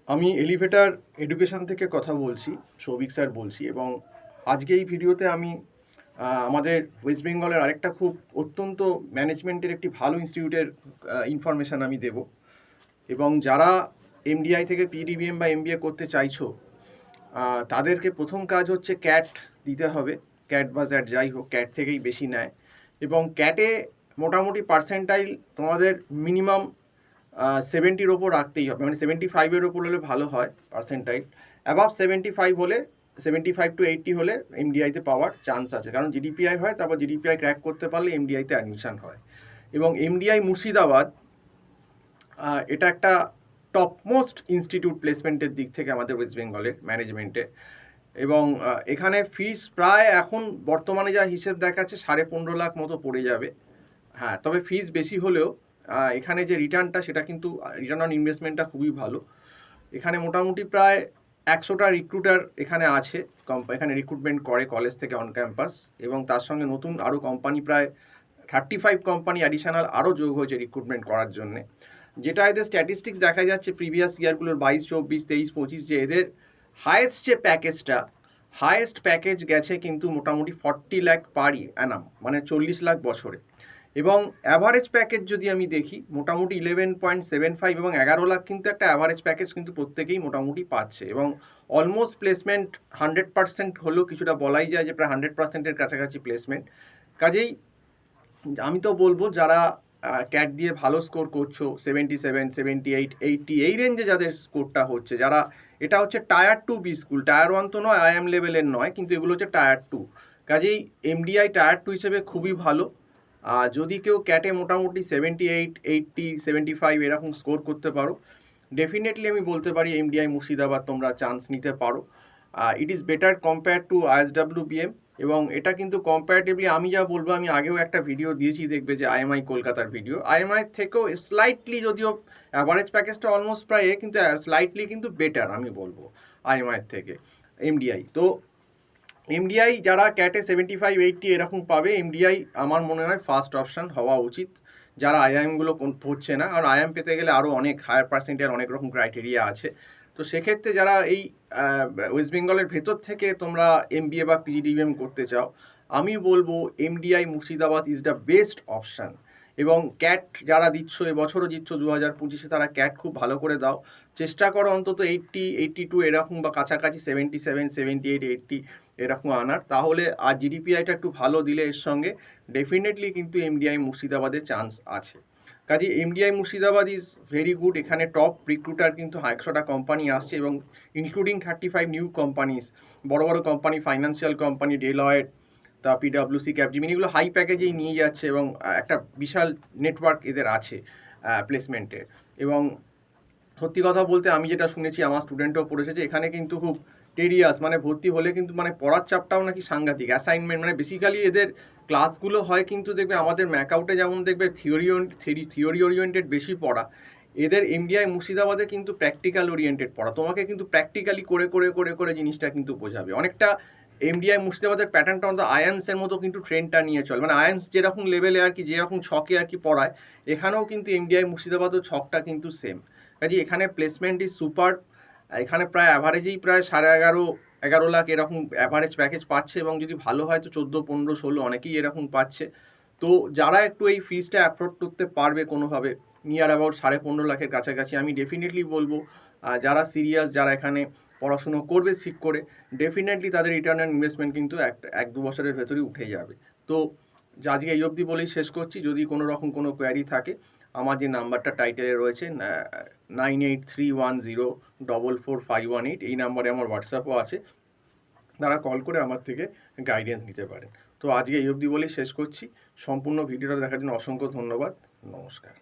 আমি elevator education থেকে কথা বলছি, সৌভিক স্যার বলছি। এবং আজকে এই ভিডিওতে আমি আমাদের ওয়েস্ট বেঙ্গলের আরেকটা খুব অত্যন্ত ম্যানেজমেন্টের একটি ভালো ইনস্টিটিউটের ইনফরমেশান আমি দেব। এবং যারা এমডিআই থেকে পিডিবিএম বা এমবিএ করতে চাইছো, তাদেরকে প্রথম কাজ হচ্ছে ক্যাট দিতে হবে। ক্যাট বা জ্যাট যাই হোক, ক্যাট থেকেই বেশি নেয়। এবং ক্যাটে মোটামুটি পার্সেন্টাইল তোমাদের মিনিমাম 70-র ওপর রাখতেই হবে, মানে 75-এর ওপর হলে ভালো হয় পার্সেন্টাইল। অ্যাবাভ 75 হলে, 75 to 80 হলে এমডিআইতে পাওয়ার চান্স আছে, কারণ জিডিপিআই হয়, তারপর জিডিপিআই ক্র্যাক করতে পারলে এমডিআইতে অ্যাডমিশন হয়। এবং এমডিআই মুর্শিদাবাদ এটা একটা টপমোস্ট ইনস্টিটিউট প্লেসমেন্টের দিক থেকে আমাদের ওয়েস্ট বেঙ্গলের ম্যানেজমেন্টে। এবং এখানে ফিস প্রায় এখন বর্তমানে যা হিসেব দেখাচ্ছে 15.5 লাখ মতো পড়ে যাবে। হ্যাঁ, তবে ফিস বেশি হলেও এখানে যে রিটার্নটা, সেটা কিন্তু রিটার্ন অন ইনভেস্টমেন্টটা খুবই ভালো। এখানে মোটামুটি প্রায় 100টা রিক্রুটার এখানে আছে, এখানে রিক্রুটমেন্ট করে কলেজ থেকে অন ক্যাম্পাস। এবং তার সঙ্গে নতুন আরও কোম্পানি, প্রায় 35 কোম্পানি অ্যাডিশনাল আরও যোগ হয়েছে রিক্রুটমেন্ট করার জন্যে। যেটা এদের স্ট্যাটিস্টিক্স দেখা যাচ্ছে প্রিভিয়াস ইয়ারগুলোর 22, 24, 23, 25, যে এদের হায়েস্ট যে প্যাকেজটা, হায়েস্ট প্যাকেজ গেছে কিন্তু মোটামুটি 40 লাখ পার অ্যানাম, মানে 40 লাখ বছরে। এবং অ্যাভারেজ প্যাকেজ যদি আমি দেখি, মোটামুটি 11.75 এবং 11 লাখ কিন্তু একটা অ্যাভারেজ প্যাকেজ কিন্তু প্রত্যেকেই মোটামুটি পাচ্ছে। এবং অলমোস্ট প্লেসমেন্ট 100% হলেও কিছুটা বলাই যায় যে প্রায় 100%-এর কাছাকাছি প্লেসমেন্ট। কাজেই আমি তো বলবো, যারা ক্যাট দিয়ে ভালো স্কোর করছো, 77, 78, 80 এই রেঞ্জে যাদের স্কোরটা হচ্ছে, যারা, এটা হচ্ছে টায়ার 2 বি স্কুল, টায়ার 1 তো নয়, আইএম লেভেলের নয়, কিন্তু এগুলো হচ্ছে টায়ার 2। কাজেই এমডিআই টায়ার 2 হিসেবে খুবই ভালো। যদি কেউ ক্যাটে মোটামুটি 78, 80, 75 এরকম স্কোর করতে পারো, ডেফিনেটলি আমি বলতে পারি এমডিআই মুর্শিদাবাদ তোমরা চান্স নিতে পারো। It is better compare to ISWBM. এবং এটা কিন্তু কম্পারেটিভলি আমি যা বলবো, আমি আগেও একটা ভিডিও দিয়েছি, দেখবে যে আইএমআই কলকাতার ভিডিও, আইএমআই থেকেও স্লাইটলি, যদিও অ্যাভারেজ প্যাকেজটা অলমোস্ট প্রায় কিন্তু স্লাইটলি কিন্তু বেটার আমি বলবো আইএমআই থেকে এমডিআই। তো এমডিআই যারা ক্যাটে 75, 80 এরকম পাবে, এমডিআই আমার মনে হয় ফার্স্ট অপশান হওয়া উচিত, যারা আইআইএমগুলো পড়ছে না। কারণ আইএম পেতে গেলে আরও অনেক হায়ার পার্সেন্টের অনেক রকম ক্রাইটেরিয়া আছে। তো সেক্ষেত্রে যারা এই ওয়েস্ট বেঙ্গলের ভেতর থেকে তোমরা এমবিএ বা পিজিডিএম করতে চাও, আমি বলবো MDI Murshidabad is the best option. এবং ক্যাট যারা দিচ্ছ, এবছরও দিচ্ছ 2025-এ, তারা ক্যাট খুব ভালো করে দাও। চেষ্টা করো অন্তত 80, 82 এরকম বা কাছাকাছি 77, 78, 80 এরকম আনার। তাহলে আর জিডিপিআইটা একটু ভালো দিলে এর সঙ্গে ডেফিনেটলি কিন্তু এমডিআই মুর্শিদাবাদের চান্স আছে। কাজে MDI Murshidabad is very good. এখানে টপ রিক্রুটার কিন্তু 100টা কোম্পানি আসছে, এবং ইনক্লুডিং 35 নিউ কোম্পানিজ, বড় বড় কোম্পানি, ফাইন্যান্সিয়াল কোম্পানি, ডেলয়েট, তা পিডাব্লিউসি, ক্যাপজিমিনি, এগুলো হাই প্যাকেজেই নিয়ে যাচ্ছে। এবং একটা বিশাল নেটওয়ার্ক এদের আছে প্লেসমেন্টের। এবং সত্যি কথা বলতে, আমি যেটা শুনেছি, আমার স্টুডেন্টও পড়েছে, যে এখানে কিন্তু খুব টেরিয়াস, মানে ভর্তি হলে কিন্তু মানে পড়ার চাপটাও নাকি সাংঘাতিক, অ্যাসাইনমেন্ট, মানে বেসিক্যালি এদের ক্লাসগুলো হয় কিন্তু দেখবে আমাদের ম্যাকআউটে যেমন দেখবে থিওরি ওরিয়েন্টেড বেশি পড়া, এদের এমডিআই মুর্শিদাবাদে কিন্তু প্র্যাকটিক্যাল ওরিয়েন্টেড পড়া। তোমাকে কিন্তু প্র্যাকটিক্যালি করে করে করে করে জিনিসটা কিন্তু বোঝাবে অনেকটা। এমডিআই মুর্শিদাবাদের প্যাটার্নটা আমাদের আয়ান্সের মতো কিন্তু ট্রেনটা নিয়ে চলে, মানে আয়ান্স যেরকম লেভেলে আর কি, যেরকম ছকে আর কি পড়ায়, এখানেও কিন্তু এমডিআই মুর্শিদাবাদের ছকটা কিন্তু সেম। কাজে এখানে প্লেসমেন্ট ইজ সুপার। এখানে প্রায় অ্যাভারেজেই প্রায় 11.5 লাখ এরকম অ্যাভারেজ প্যাকেজ পাচ্ছে, এবং যদি ভালো হয় তো 14, 15, 16 অনেকেই এরকম পাচ্ছে। তো যারা একটু এই ফিজটা অ্যাফোর্ড করতে পারবে কোনোভাবে, নিয়ার অ্যাবাউট 15.5 লাখের কাছাকাছি, আমি ডেফিনেটলি বলবো যারা সিরিয়াস, যারা এখানে পড়াশুনো করবে ঠিক করে, ডেফিনেটলি তাদের রিটার্ন অ্যান্ড ইনভেস্টমেন্ট কিন্তু 1-2 বছরের ভেতরেই উঠে যাবে। তো আজকে এই অবধি বলেই শেষ করছি। যদি কোনো রকম কোনো কোয়ারি থাকে, আমার যে নাম্বারটা টাইটেলে রয়েছে 9831044518, এই নাম্বারে আমার হোয়াটসঅ্যাপও আছে, তারা কল করে আমার থেকে গাইডেন্স নিতে পারেন। তো আজকে এই অবধি বলেই শেষ করছি। সম্পূর্ণ ভিডিওটা দেখার জন্য অসংখ্য ধন্যবাদ। নমস্কার।